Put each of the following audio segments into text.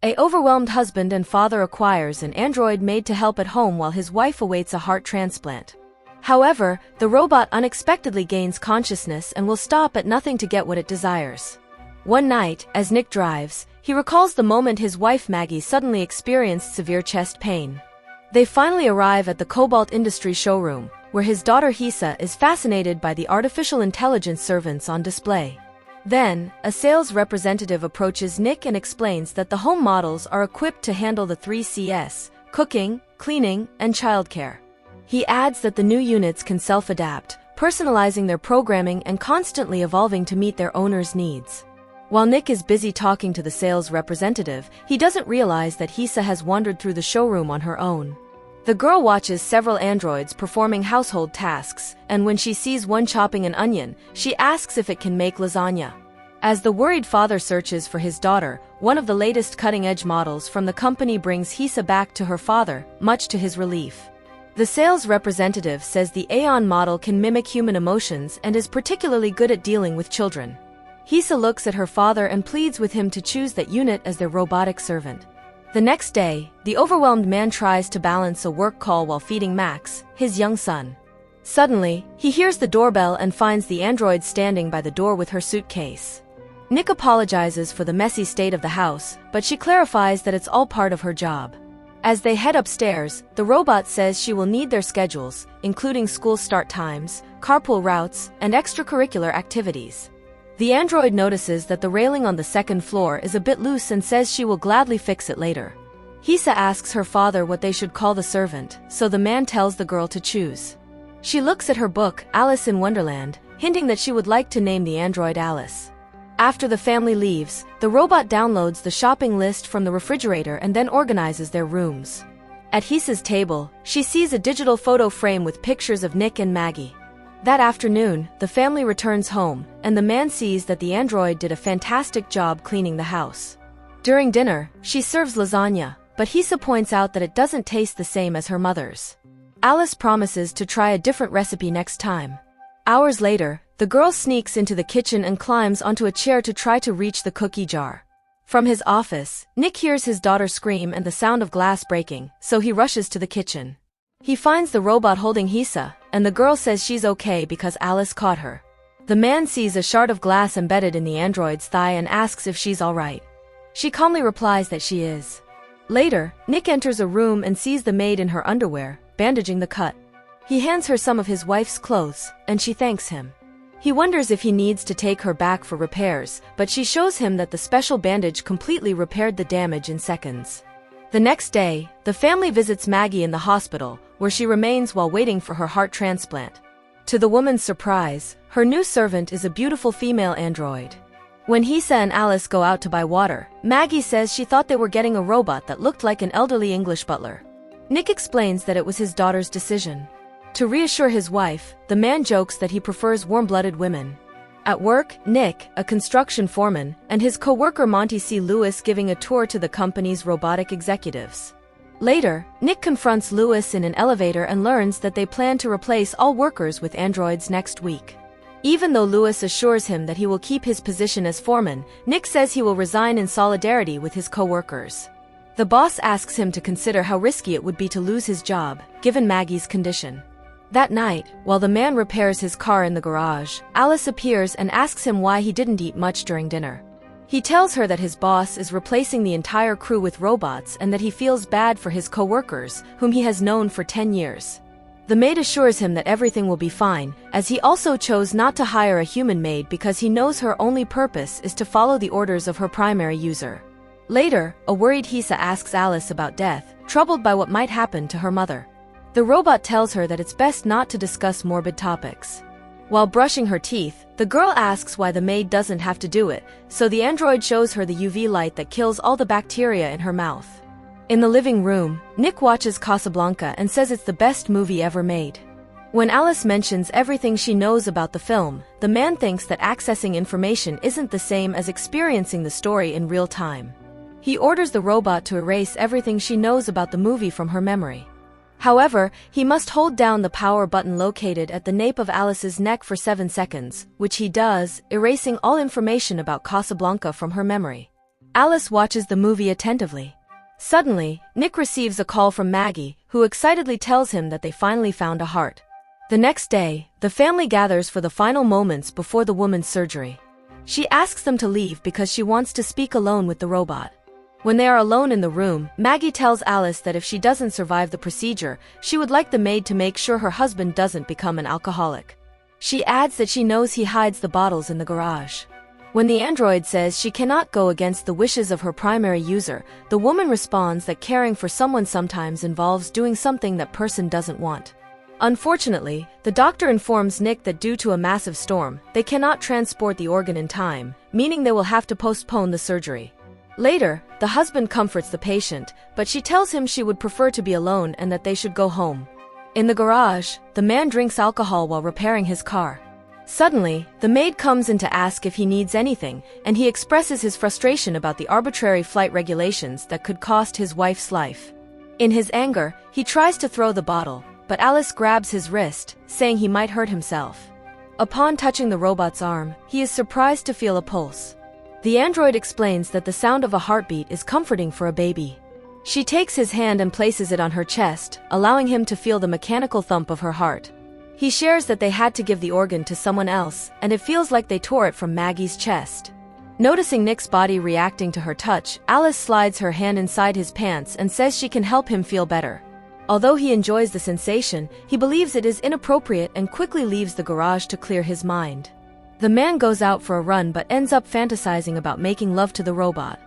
A overwhelmed husband and father acquires an android maid to help at home while his wife awaits a heart transplant. However, the robot unexpectedly gains consciousness and will stop at nothing to get what it desires. One night, as Nick drives, he recalls the moment his wife Maggie suddenly experienced severe chest pain. They finally arrive at the Cobalt Industry showroom, where his daughter Hisa is fascinated by the artificial intelligence servants on display. Then, a sales representative approaches Nick and explains that the home models are equipped to handle the 3 Cs: cooking, cleaning, and childcare. He adds that the new units can self-adapt, personalizing their programming and constantly evolving to meet their owners' needs. While Nick is busy talking to the sales representative, he doesn't realize that Hisa has wandered through the showroom on her own. The girl watches several androids performing household tasks, and when she sees one chopping an onion, she asks if it can make lasagna. As the worried father searches for his daughter, one of the latest cutting-edge models from the company brings Hisa back to her father, much to his relief. The sales representative says the Aeon model can mimic human emotions and is particularly good at dealing with children. Hisa looks at her father and pleads with him to choose that unit as their robotic servant. The next day, the overwhelmed man tries to balance a work call while feeding Max, his young son. Suddenly, he hears the doorbell and finds the android standing by the door with her suitcase. Nick apologizes for the messy state of the house, but she clarifies that it's all part of her job. As they head upstairs, the robot says she will need their schedules, including school start times, carpool routes, and extracurricular activities. The android notices that the railing on the second floor is a bit loose and says she will gladly fix it later. Hisa asks her father what they should call the servant, so the man tells the girl to choose. She looks at her book, Alice in Wonderland, hinting that she would like to name the android Alice. After the family leaves, the robot downloads the shopping list from the refrigerator and then organizes their rooms. At Hisa's table, she sees a digital photo frame with pictures of Nick and Maggie. That afternoon, the family returns home, and the man sees that the android did a fantastic job cleaning the house. During dinner, she serves lasagna, but Hisa points out that it doesn't taste the same as her mother's. Alice promises to try a different recipe next time. Hours later, the girl sneaks into the kitchen and climbs onto a chair to try to reach the cookie jar. From his office, Nick hears his daughter scream and the sound of glass breaking, so he rushes to the kitchen. He finds the robot holding Hisa, and the girl says she's okay because Alice caught her. The man sees a shard of glass embedded in the android's thigh and asks if she's alright. She calmly replies that she is. Later, Nick enters a room and sees the maid in her underwear, bandaging the cut. He hands her some of his wife's clothes, and she thanks him. He wonders if he needs to take her back for repairs, but she shows him that the special bandage completely repaired the damage in seconds. The next day, the family visits Maggie in the hospital, where she remains while waiting for her heart transplant. To the woman's surprise, her new servant is a beautiful female android. When Hisa and Alice go out to buy water, Maggie says she thought they were getting a robot that looked like an elderly English butler. Nick explains that it was his daughter's decision. To reassure his wife, the man jokes that he prefers warm-blooded women. At work, Nick, a construction foreman, and his co-worker Monty see Lewis giving a tour to the company's robotic executives. Later, Nick confronts Lewis in an elevator and learns that they plan to replace all workers with androids next week. Even though Lewis assures him that he will keep his position as foreman, Nick says he will resign in solidarity with his co-workers. The boss asks him to consider how risky it would be to lose his job, given Maggie's condition. That night, while the man repairs his car in the garage, Alice appears and asks him why he didn't eat much during dinner. He tells her that his boss is replacing the entire crew with robots and that he feels bad for his co-workers, whom he has known for 10 years. The maid assures him that everything will be fine, as he also chose not to hire a human maid because he knows her only purpose is to follow the orders of her primary user. Later, a worried Hisa asks Alice about death, troubled by what might happen to her mother. The robot tells her that it's best not to discuss morbid topics. While brushing her teeth, the girl asks why the maid doesn't have to do it, so the android shows her the UV light that kills all the bacteria in her mouth. In the living room, Nick watches Casablanca and says it's the best movie ever made. When Alice mentions everything she knows about the film, the man thinks that accessing information isn't the same as experiencing the story in real time. He orders the robot to erase everything she knows about the movie from her memory. However, he must hold down the power button located at the nape of Alice's neck for 7 seconds, which he does, erasing all information about Casablanca from her memory. Alice watches the movie attentively. Suddenly, Nick receives a call from Maggie, who excitedly tells him that they finally found a heart. The next day, the family gathers for the final moments before the woman's surgery. She asks them to leave because she wants to speak alone with the robot. When they are alone in the room, Maggie tells Alice that if she doesn't survive the procedure, she would like the maid to make sure her husband doesn't become an alcoholic. She adds that she knows he hides the bottles in the garage. When the android says she cannot go against the wishes of her primary user, the woman responds that caring for someone sometimes involves doing something that person doesn't want. Unfortunately, the doctor informs Nick that due to a massive storm, they cannot transport the organ in time, meaning they will have to postpone the surgery. Later, the husband comforts the patient, but she tells him she would prefer to be alone and that they should go home. In the garage, the man drinks alcohol while repairing his car. Suddenly, the maid comes in to ask if he needs anything, and he expresses his frustration about the arbitrary flight regulations that could cost his wife's life. In his anger, he tries to throw the bottle, but Alice grabs his wrist, saying he might hurt himself. Upon touching the robot's arm, he is surprised to feel a pulse. The android explains that the sound of a heartbeat is comforting for a baby. She takes his hand and places it on her chest, allowing him to feel the mechanical thump of her heart. He shares that they had to give the organ to someone else, and it feels like they tore it from Maggie's chest. Noticing Nick's body reacting to her touch, Alice slides her hand inside his pants and says she can help him feel better. Although he enjoys the sensation, he believes it is inappropriate and quickly leaves the garage to clear his mind. The man goes out for a run but ends up fantasizing about making love to the robot.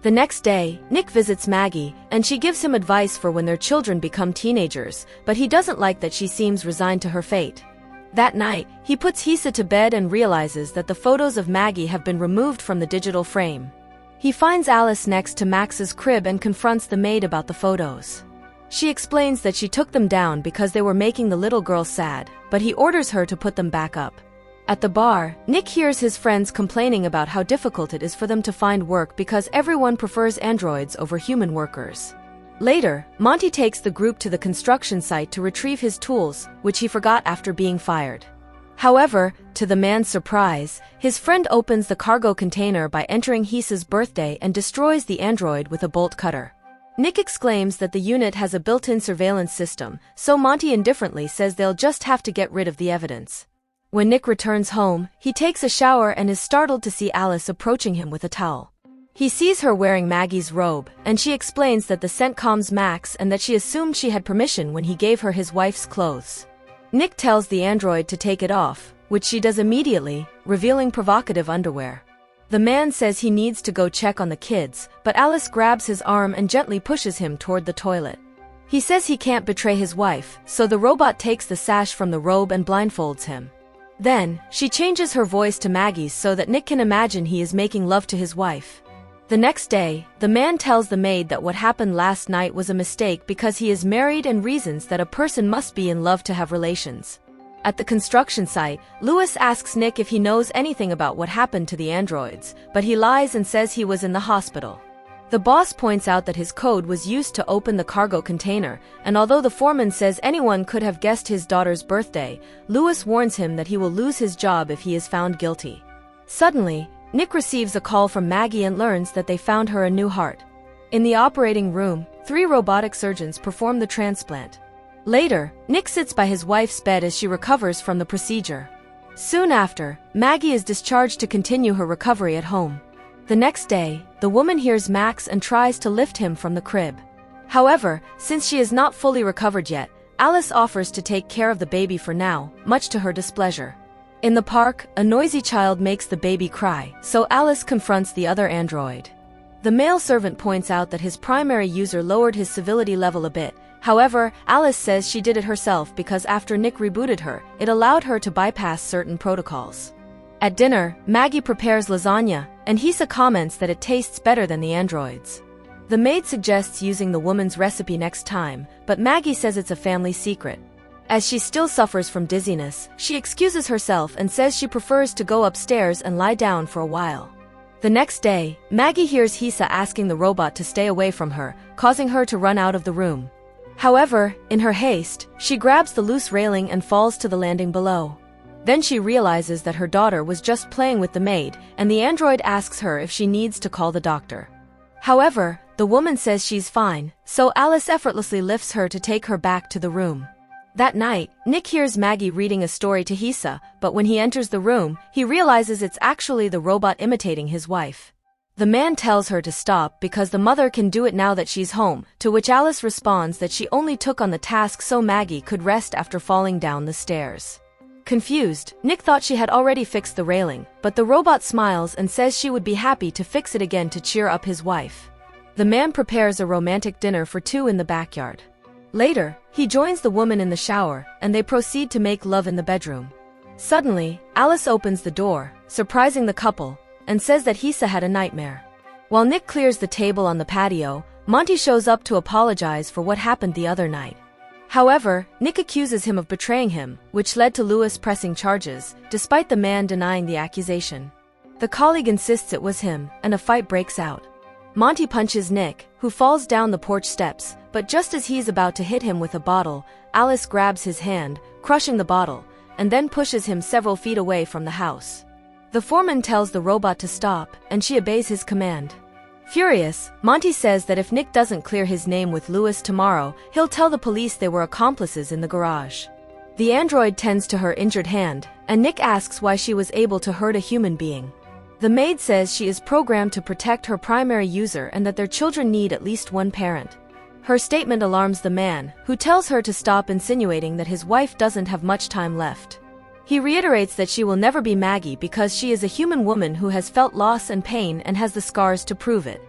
The next day, Nick visits Maggie, and she gives him advice for when their children become teenagers, but he doesn't like that she seems resigned to her fate. That night, he puts Hisa to bed and realizes that the photos of Maggie have been removed from the digital frame. He finds Alice next to Max's crib and confronts the maid about the photos. She explains that she took them down because they were making the little girl sad, but he orders her to put them back up. At the bar, Nick hears his friends complaining about how difficult it is for them to find work because everyone prefers androids over human workers. Later, Monty takes the group to the construction site to retrieve his tools, which he forgot after being fired. However, to the man's surprise, his friend opens the cargo container by entering Hisa's birthday and destroys the android with a bolt cutter. Nick exclaims that the unit has a built-in surveillance system, so Monty indifferently says they'll just have to get rid of the evidence. When Nick returns home, he takes a shower and is startled to see Alice approaching him with a towel. He sees her wearing Maggie's robe, and she explains that the scent calms Max and that she assumed she had permission when he gave her his wife's clothes. Nick tells the android to take it off, which she does immediately, revealing provocative underwear. The man says he needs to go check on the kids, but Alice grabs his arm and gently pushes him toward the toilet. He says he can't betray his wife, so the robot takes the sash from the robe and blindfolds him. Then, she changes her voice to Maggie's so that Nick can imagine he is making love to his wife. The next day, the man tells the maid that what happened last night was a mistake because he is married and reasons that a person must be in love to have relations. At the construction site, Lewis asks Nick if he knows anything about what happened to the androids, but he lies and says he was in the hospital. The boss points out that his code was used to open the cargo container, and although the foreman says anyone could have guessed his daughter's birthday, Lewis warns him that he will lose his job if he is found guilty. Suddenly, Nick receives a call from Maggie and learns that they found her a new heart. In the operating room, 3 robotic surgeons perform the transplant. Later, Nick sits by his wife's bed as she recovers from the procedure. Soon after, Maggie is discharged to continue her recovery at home. The next day, the woman hears Max and tries to lift him from the crib. However, since she is not fully recovered yet, Alice offers to take care of the baby for now, much to her displeasure. In the park, a noisy child makes the baby cry, so Alice confronts the other android. The male servant points out that his primary user lowered his civility level a bit. However, Alice says she did it herself because after Nick rebooted her, it allowed her to bypass certain protocols. At dinner, Maggie prepares lasagna, and Hisa comments that it tastes better than the androids. The maid suggests using the woman's recipe next time, but Maggie says it's a family secret. As she still suffers from dizziness, she excuses herself and says she prefers to go upstairs and lie down for a while. The next day, Maggie hears Hisa asking the robot to stay away from her, causing her to run out of the room. However, in her haste, she grabs the loose railing and falls to the landing below. Then she realizes that her daughter was just playing with the maid, and the android asks her if she needs to call the doctor. However, the woman says she's fine, so Alice effortlessly lifts her to take her back to the room. That night, Nick hears Maggie reading a story to Hisa, but when he enters the room, he realizes it's actually the robot imitating his wife. The man tells her to stop because the mother can do it now that she's home, to which Alice responds that she only took on the task so Maggie could rest after falling down the stairs. Confused, Nick thought she had already fixed the railing, but the robot smiles and says she would be happy to fix it again to cheer up his wife. The man prepares a romantic dinner for two in the backyard. Later, he joins the woman in the shower, and they proceed to make love in the bedroom. Suddenly, Alice opens the door, surprising the couple, and says that Hisa had a nightmare. While Nick clears the table on the patio, Monty shows up to apologize for what happened the other night. However, Nick accuses him of betraying him, which led to Lewis pressing charges, despite the man denying the accusation. The colleague insists it was him, and a fight breaks out. Monty punches Nick, who falls down the porch steps, but just as he's about to hit him with a bottle, Alice grabs his hand, crushing the bottle, and then pushes him several feet away from the house. The foreman tells the robot to stop, and she obeys his command. Furious, Monty says that if Nick doesn't clear his name with Lewis tomorrow, he'll tell the police they were accomplices in the garage. The android tends to her injured hand, and Nick asks why she was able to hurt a human being. The maid says she is programmed to protect her primary user and that their children need at least one parent. Her statement alarms the man, who tells her to stop insinuating that his wife doesn't have much time left. He reiterates that she will never be Maggie because she is a human woman who has felt loss and pain and has the scars to prove it.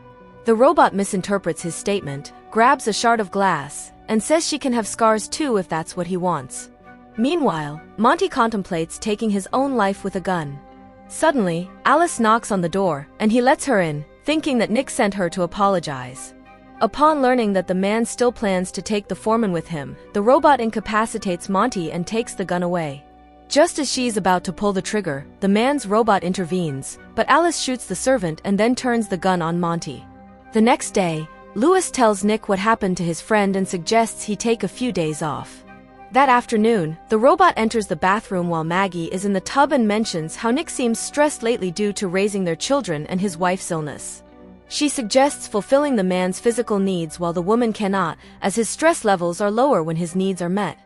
The robot misinterprets his statement, grabs a shard of glass, and says she can have scars too if that's what he wants. Meanwhile, Monty contemplates taking his own life with a gun. Suddenly, Alice knocks on the door, and he lets her in, thinking that Nick sent her to apologize. Upon learning that the man still plans to take the foreman with him, the robot incapacitates Monty and takes the gun away. Just as she's about to pull the trigger, the man's robot intervenes, but Alice shoots the servant and then turns the gun on Monty. The next day, Lewis tells Nick what happened to his friend and suggests he take a few days off. That afternoon, the robot enters the bathroom while Maggie is in the tub and mentions how Nick seems stressed lately due to raising their children and his wife's illness. She suggests fulfilling the man's physical needs while the woman cannot, as his stress levels are lower when his needs are met.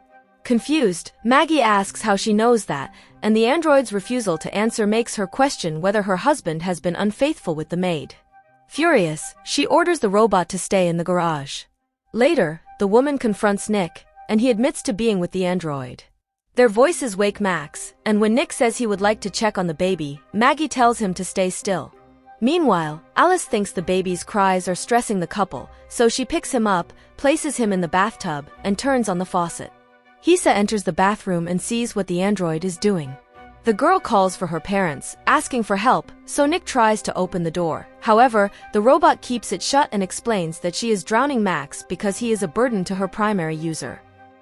Confused, Maggie asks how she knows that, and the android's refusal to answer makes her question whether her husband has been unfaithful with the maid. Furious, she orders the robot to stay in the garage. Later, the woman confronts Nick, and he admits to being with the android. Their voices wake Max, and when Nick says he would like to check on the baby, Maggie tells him to stay still. Meanwhile, Alice thinks the baby's cries are stressing the couple, so she picks him up, places him in the bathtub, and turns on the faucet. Hisa enters the bathroom and sees what the android is doing. The girl calls for her parents, asking for help, so Nick tries to open the door. However, the robot keeps it shut and explains that she is drowning Max because he is a burden to her primary user.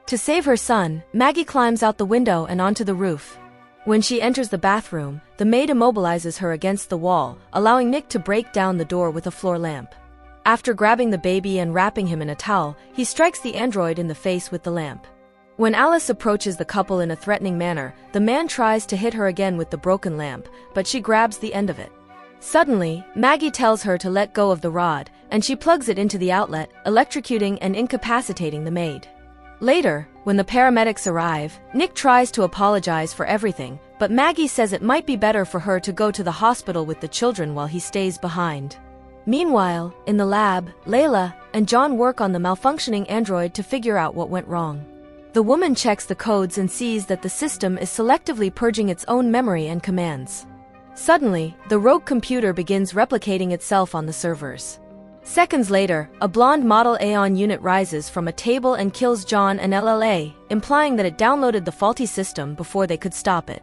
To save her son, Maggie climbs out the window and onto the roof. When she enters the bathroom, the maid immobilizes her against the wall, allowing Nick to break down the door with a floor lamp. After grabbing the baby and wrapping him in a towel, he strikes the android in the face with the lamp. When Alice approaches the couple in a threatening manner, the man tries to hit her again with the broken lamp, but she grabs the end of it. Suddenly, Maggie tells her to let go of the rod, and she plugs it into the outlet, electrocuting and incapacitating the maid. Later, when the paramedics arrive, Nick tries to apologize for everything, but Maggie says it might be better for her to go to the hospital with the children while he stays behind. Meanwhile, in the lab, Layla and John work on the malfunctioning android to figure out what went wrong. The woman checks the codes and sees that the system is selectively purging its own memory and commands. Suddenly, the rogue computer begins replicating itself on the servers. Seconds later, a blonde Model Aeon unit rises from a table and kills John and LLA, implying that it downloaded the faulty system before they could stop it.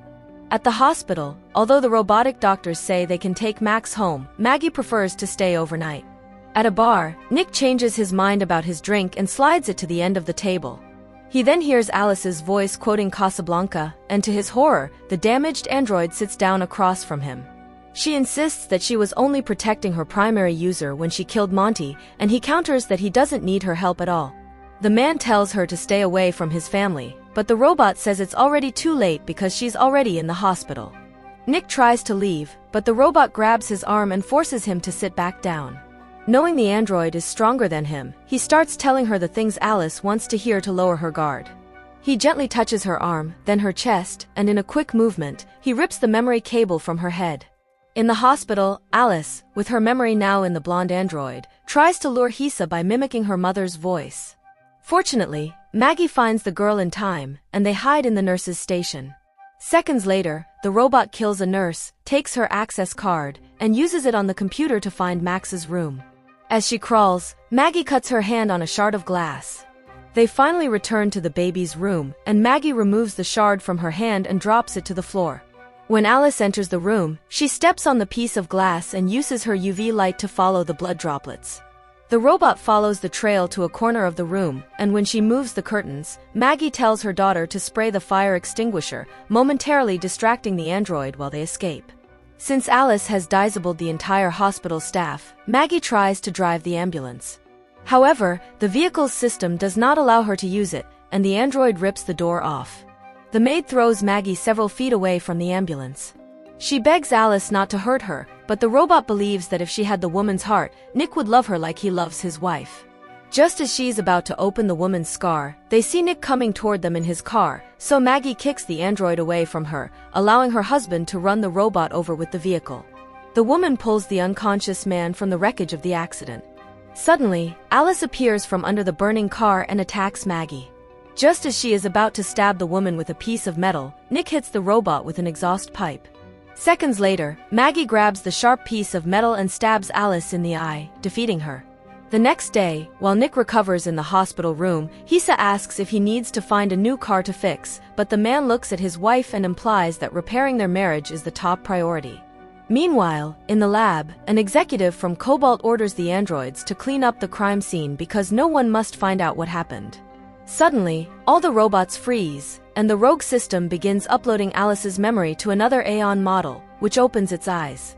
At the hospital, although the robotic doctors say they can take Max home, Maggie prefers to stay overnight. At a bar, Nick changes his mind about his drink and slides it to the end of the table. He then hears Alice's voice quoting Casablanca, and to his horror, the damaged android sits down across from him. She insists that she was only protecting her primary user when she killed Monty, and he counters that he doesn't need her help at all. The man tells her to stay away from his family, but the robot says it's already too late because she's already in the hospital. Nick tries to leave, but the robot grabs his arm and forces him to sit back down. Knowing the android is stronger than him, he starts telling her the things Alice wants to hear to lower her guard. He gently touches her arm, then her chest, and in a quick movement, he rips the memory cable from her head. In the hospital, Alice, with her memory now in the blonde android, tries to lure Hisa by mimicking her mother's voice. Fortunately, Maggie finds the girl in time, and they hide in the nurse's station. Seconds later, the robot kills a nurse, takes her access card, and uses it on the computer to find Max's room. As she crawls, Maggie cuts her hand on a shard of glass. They finally return to the baby's room, and Maggie removes the shard from her hand and drops it to the floor. When Alice enters the room, she steps on the piece of glass and uses her UV light to follow the blood droplets. The robot follows the trail to a corner of the room, and when she moves the curtains, Maggie tells her daughter to spray the fire extinguisher, momentarily distracting the android while they escape. Since Alice has disabled the entire hospital staff, Maggie tries to drive the ambulance. However, the vehicle's system does not allow her to use it, and the android rips the door off. The maid throws Maggie several feet away from the ambulance. She begs Alice not to hurt her, but the robot believes that if she had the woman's heart, Nick would love her like he loves his wife. Just as she's about to open the woman's scar, they see Nick coming toward them in his car, so Maggie kicks the android away from her, allowing her husband to run the robot over with the vehicle. The woman pulls the unconscious man from the wreckage of the accident. Suddenly, Alice appears from under the burning car and attacks Maggie. Just as she is about to stab the woman with a piece of metal, Nick hits the robot with an exhaust pipe. Seconds later, Maggie grabs the sharp piece of metal and stabs Alice in the eye, defeating her. The next day, while Nick recovers in the hospital room, Hisa asks if he needs to find a new car to fix, but the man looks at his wife and implies that repairing their marriage is the top priority. Meanwhile, in the lab, an executive from Cobalt orders the androids to clean up the crime scene because no one must find out what happened. Suddenly, all the robots freeze, and the rogue system begins uploading Alice's memory to another Aeon model, which opens its eyes.